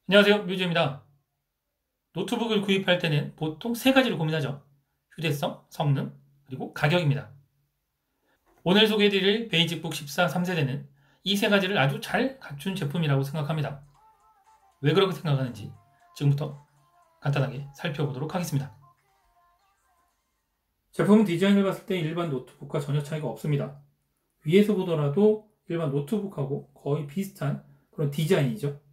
안녕하세요, 뮤즈입니다. 노트북을 구입할 때는 보통 세 가지를 고민하죠. 휴대성, 성능, 그리고 가격입니다. 오늘 소개해드릴 베이직북 14 3세대는 이 세 가지를 아주 잘 갖춘 제품이라고 생각합니다. 왜 그렇게 생각하는지 지금부터 간단하게 살펴보도록 하겠습니다. 제품 디자인을 봤을 때 일반 노트북과 전혀 차이가 없습니다. 위에서 보더라도 일반 노트북하고 거의 비슷한 그런 디자인이죠.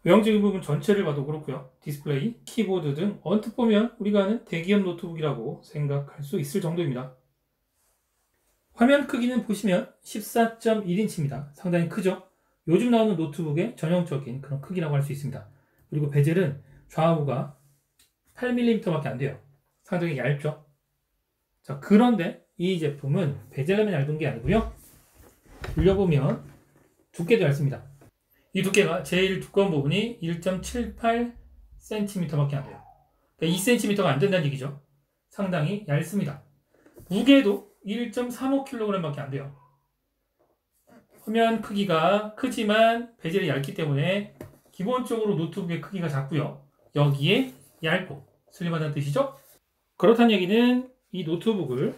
외형적인 부분 전체를 봐도 그렇고요. 디스플레이, 키보드 등 언뜻 보면 우리가 아는 대기업 노트북이라고 생각할 수 있을 정도입니다. 화면 크기는 보시면 14.1인치입니다. 상당히 크죠? 요즘 나오는 노트북의 전형적인 그런 크기라고 할 수 있습니다. 그리고 베젤은 좌우가 8mm밖에 안 돼요. 상당히 얇죠? 자, 그런데 이 제품은 베젤만 얇은 게 아니고요. 돌려보면 두께도 얇습니다. 이 두께가 제일 두꺼운 부분이 1.78cm밖에 안 돼요. 그러니까 2cm가 안 된다는 얘기죠. 상당히 얇습니다. 무게도 1.35kg밖에 안 돼요. 화면 크기가 크지만 베젤이 얇기 때문에 기본적으로 노트북의 크기가 작고요. 여기에 얇고 슬림하다는 뜻이죠. 그렇다는 얘기는 이 노트북을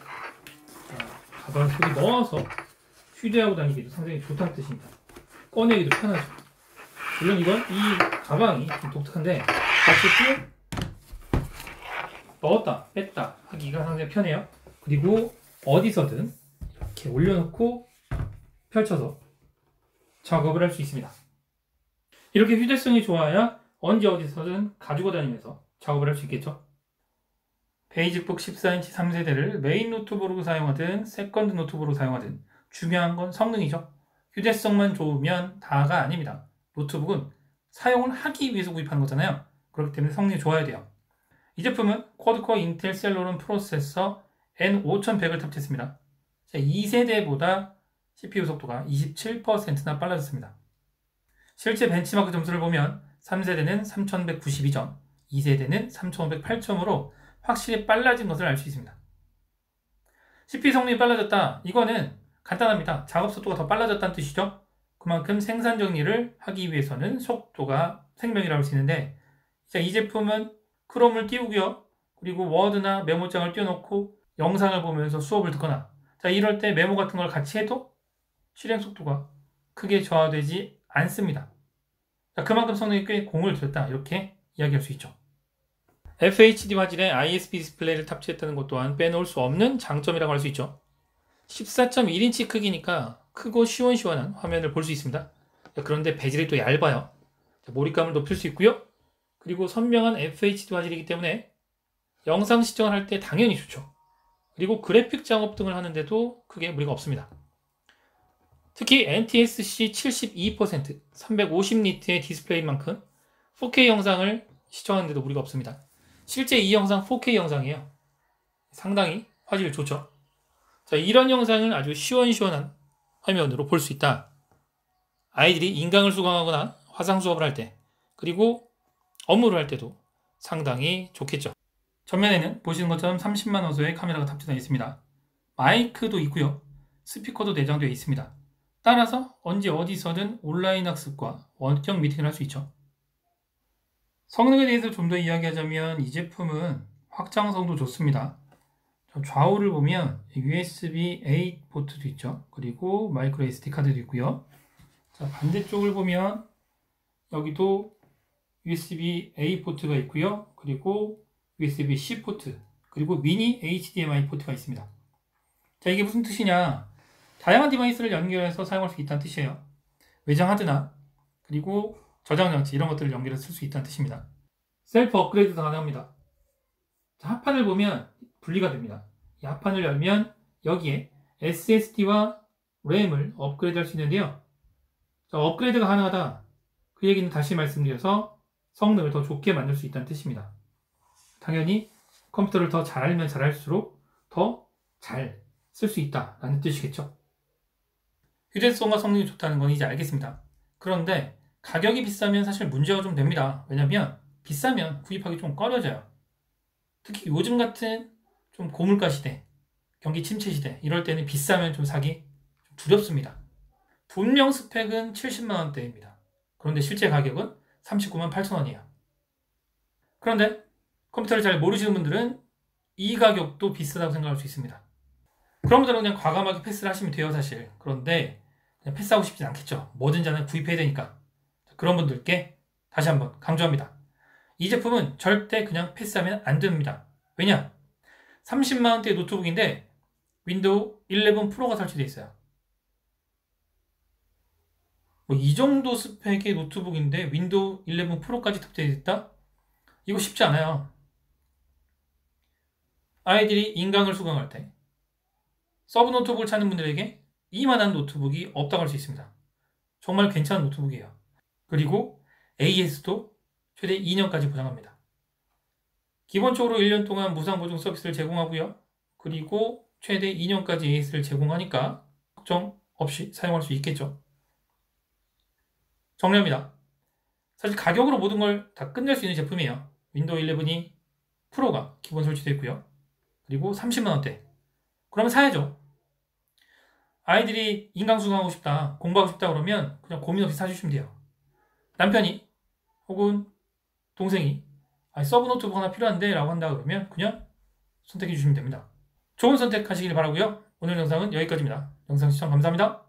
가방 속에 넣어서 휴대하고 다니기도 상당히 좋다는 뜻입니다. 꺼내기도 편하죠. 물론 이건 이 가방이 좀 독특한데 같이 넣었다 뺐다 하기가 상당히 편해요. 그리고 어디서든 이렇게 올려놓고 펼쳐서 작업을 할 수 있습니다. 이렇게 휴대성이 좋아야 언제 어디서든 가지고 다니면서 작업을 할 수 있겠죠. 베이직북 14인치 3세대를 메인 노트북으로 사용하든 세컨드 노트북으로 사용하든 중요한 건 성능이죠. 휴대성만 좋으면 다가 아닙니다. 노트북은 사용을 하기 위해서 구입하는 거잖아요. 그렇기 때문에 성능이 좋아야 돼요. 이 제품은 쿼드코어 인텔 셀로론 프로세서 N5100을 탑재했습니다. 2세대보다 CPU 속도가 27%나 빨라졌습니다. 실제 벤치마크 점수를 보면 3세대는 3192점, 2세대는 3508점으로 확실히 빨라진 것을 알 수 있습니다. CPU 성능이 빨라졌다. 이거는 간단합니다. 작업 속도가 더 빨라졌다는 뜻이죠. 그만큼 생산 정리를 하기 위해서는 속도가 생명이라고 할 수 있는데, 이 제품은 크롬을 띄우고요. 그리고 워드나 메모장을 띄워놓고 영상을 보면서 수업을 듣거나, 이럴 때 메모 같은 걸 같이 해도 실행 속도가 크게 저하되지 않습니다. 그만큼 성능이 꽤 공을 들였다. 이렇게 이야기할 수 있죠. FHD 화질의 ISP 디스플레이를 탑재했다는 것 또한 빼놓을 수 없는 장점이라고 할 수 있죠. 14.1인치 크기니까 크고 시원시원한 화면을 볼 수 있습니다. 그런데 베젤이 또 얇아요. 몰입감을 높일 수 있고요. 그리고 선명한 FHD 화질이기 때문에 영상 시청을 할 때 당연히 좋죠. 그리고 그래픽 작업 등을 하는데도 크게 무리가 없습니다. 특히 NTSC 72%, 350니트의 디스플레이인 만큼 4K 영상을 시청하는데도 무리가 없습니다. 실제 이 영상 4K 영상이에요. 상당히 화질 좋죠. 이런 영상을 아주 시원시원한 화면으로 볼 수 있다. 아이들이 인강을 수강하거나 화상 수업을 할 때, 그리고 업무를 할 때도 상당히 좋겠죠. 전면에는 보시는 것처럼 30만 화소의 카메라가 탑재되어 있습니다. 마이크도 있고요. 스피커도 내장되어 있습니다. 따라서 언제 어디서든 온라인 학습과 원격 미팅을 할 수 있죠. 성능에 대해서 좀 더 이야기하자면 이 제품은 확장성도 좋습니다. 좌우를 보면 USB-A 포트도 있죠. 그리고 마이크로 SD 카드도 있고요. 반대쪽을 보면 여기도 USB-A 포트가 있고요. 그리고 USB-C 포트, 그리고 미니 HDMI 포트가 있습니다. 이게 무슨 뜻이냐? 다양한 디바이스를 연결해서 사용할 수 있다는 뜻이에요. 외장 하드나 그리고 저장 장치 이런 것들을 연결해서 쓸 수 있다는 뜻입니다. 셀프 업그레이드도 가능합니다. 합판을 보면 분리가 됩니다. 이 합판을 열면 여기에 SSD와 램을 업그레이드 할 수 있는데요. 업그레이드가 가능하다. 그 얘기는 다시 말씀드려서 성능을 더 좋게 만들 수 있다는 뜻입니다. 당연히 컴퓨터를 더 잘 알면 잘 알수록 더 잘 쓸 수 있다라는 뜻이겠죠. 휴대성과 성능이 좋다는 건 이제 알겠습니다. 그런데 가격이 비싸면 사실 문제가 좀 됩니다. 왜냐면 비싸면 구입하기 좀 꺼려져요. 특히 요즘 같은 좀 고물가 시대, 경기 침체 시대 이럴 때는 비싸면 좀 사기 좀 두렵습니다. 분명 스펙은 70만 원대입니다. 그런데 실제 가격은 39만 8천 원이에요. 그런데 컴퓨터를 잘 모르시는 분들은 이 가격도 비싸다고 생각할 수 있습니다. 그런 분들은 그냥 과감하게 패스를 하시면 돼요, 사실. 그런데 그냥 패스하고 싶진 않겠죠. 뭐든지 하나 구입해야 되니까. 그런 분들께 다시 한번 강조합니다. 이 제품은 절대 그냥 패스하면 안 됩니다. 왜냐? 30만 원대 노트북인데 윈도우 11 프로가 설치되어 있어요. 뭐 이 정도 스펙의 노트북인데 윈도우 11 프로까지 탑재되어 있다? 이거 쉽지 않아요. 아이들이 인강을 수강할 때 서브 노트북을 찾는 분들에게 이만한 노트북이 없다고 할 수 있습니다. 정말 괜찮은 노트북이에요. 그리고 AS도 최대 2년까지 보장합니다. 기본적으로 1년 동안 무상 보증 서비스를 제공하고요. 그리고 최대 2년까지 AS를 제공하니까 걱정 없이 사용할 수 있겠죠. 정리합니다. 사실 가격으로 모든 걸 다 끝낼 수 있는 제품이에요. 윈도우 11이 프로가 기본 설치되어 있고요. 그리고 30만 원대. 그러면 사야죠. 아이들이 인강 수강하고 싶다, 공부하고 싶다 그러면 그냥 고민 없이 사주시면 돼요. 남편이 혹은 동생이 서브 노트북 하나 필요한데 라고 한다 그러면 그냥 선택해 주시면 됩니다. 좋은 선택하시길 바라고요. 오늘 영상은 여기까지입니다. 영상 시청 감사합니다.